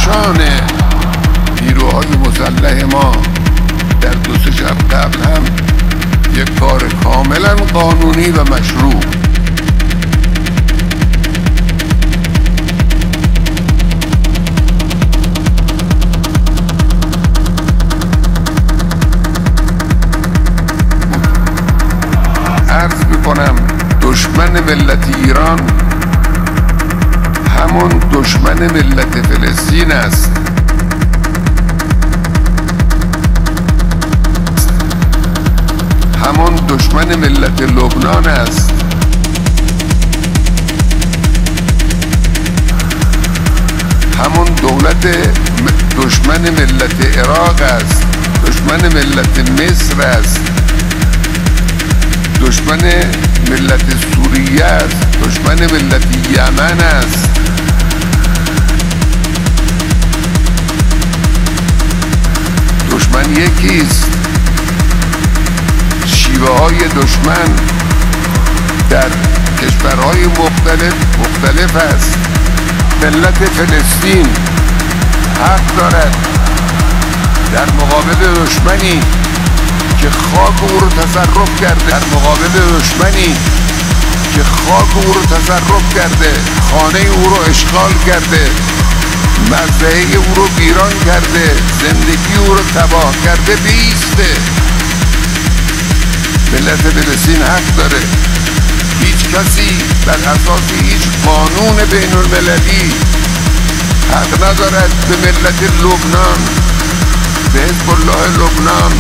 شان نیروهای مسلح ما در 2-3 شب قبل هم یک کار کاملا قانونی و مشروع عرض میکنم. دشمن ملت ایران همون دشمن ملت فلسطین است. همون دشمن ملت لبنان است. همون دشمن ملت عراق است. دشمن ملت مصر است. دشمن ملت سوریه است. دشمن ملت یمن است. دشمن یکیست. شیوه های دشمن در کشورهای مختلف است. ملت فلسطین حق دارد در مقابل دشمنی که خاک او رو تصرف کرده، در مقابل دشمنی که خاک او رو تصرف کرده، خانه او رو اشغال کرده، مزرعه او رو ویران کرده، زندگی او رو تباه کرده، بیسته. ملت فلسطین حق داره. هیچ کسی بر اساس هیچ قانون بین المللی حق ندارد به ملت لبنان، به حزب الله لبنان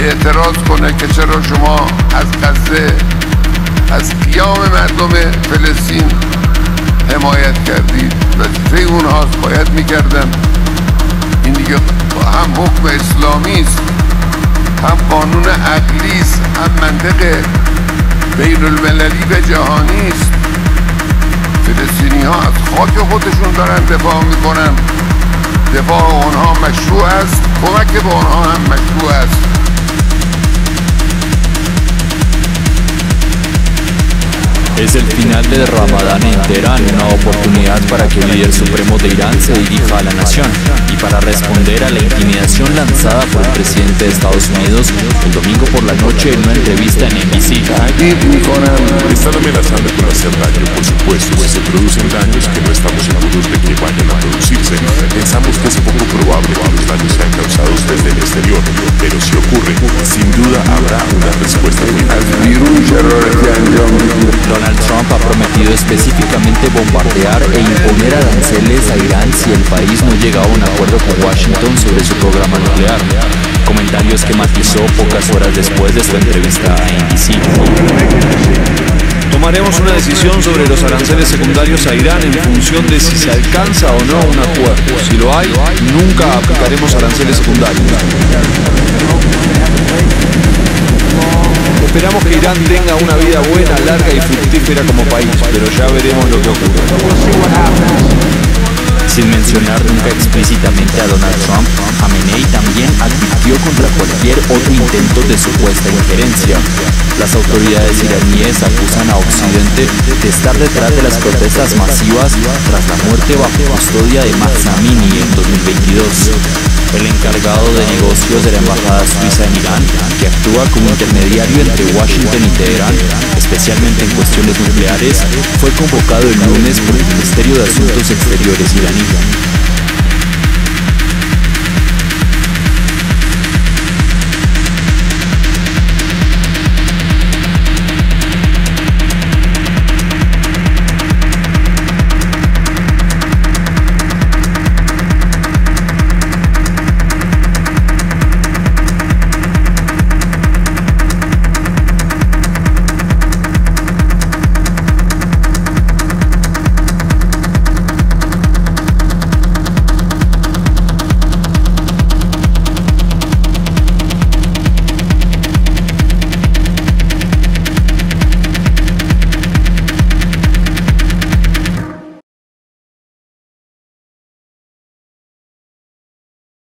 اعتراض کنه که چرا شما از غزه، از قیام مردم فلسطین حمایت کردید. وظیفه اونهاست، باید میکردن. این دیگه هم حکم اسلامی است، هم قانون عقلی است، هم منطق بین المللی و جهانی است. فلسطینی ها از خاک خودشون دارن دفاع میکنن. دفاع اونها مشروع است، کمک به اونها هم مشروع است. Es el final del Ramadán en Teherán, una oportunidad para que el líder supremo de Irán se dirija a la nación y para responder a la intimidación lanzada por el presidente de Estados Unidos el domingo por la noche en una entrevista en NBC. Están amenazando con hacer daño, por supuesto. Si se producen daños que no estamos seguros de que vayan a producirse, pensamos que es poco probable que los daños sean causados desde el exterior, pero si ocurre, sin duda habrá una respuesta final. Donald Trump ha prometido específicamente bombardear e imponer aranceles a Irán si el país no llega a un acuerdo con Washington sobre su programa nuclear. Comentarios que matizó pocas horas después de su entrevista a NBC. Tomaremos una decisión sobre los aranceles secundarios a Irán en función de si se alcanza o no un acuerdo. Si lo hay, nunca aplicaremos aranceles secundarios. Esperamos que Irán tenga una vida buena, larga y fructífera como país, pero ya veremos lo que ocurre. Sin mencionar nunca explícitamente a Donald Trump, Khamenei también advirtió contra cualquier otro intento de supuesta injerencia. Las autoridades iraníes acusan a Occidente de estar detrás de las protestas masivas tras la muerte bajo custodia de Mahsa Amini en 2022. El encargado de negocios de la embajada suiza en Irán, que actúa como intermediario entre Washington y Teherán, especialmente en cuestiones nucleares, fue convocado el lunes por el Ministerio de Asuntos Exteriores iraní.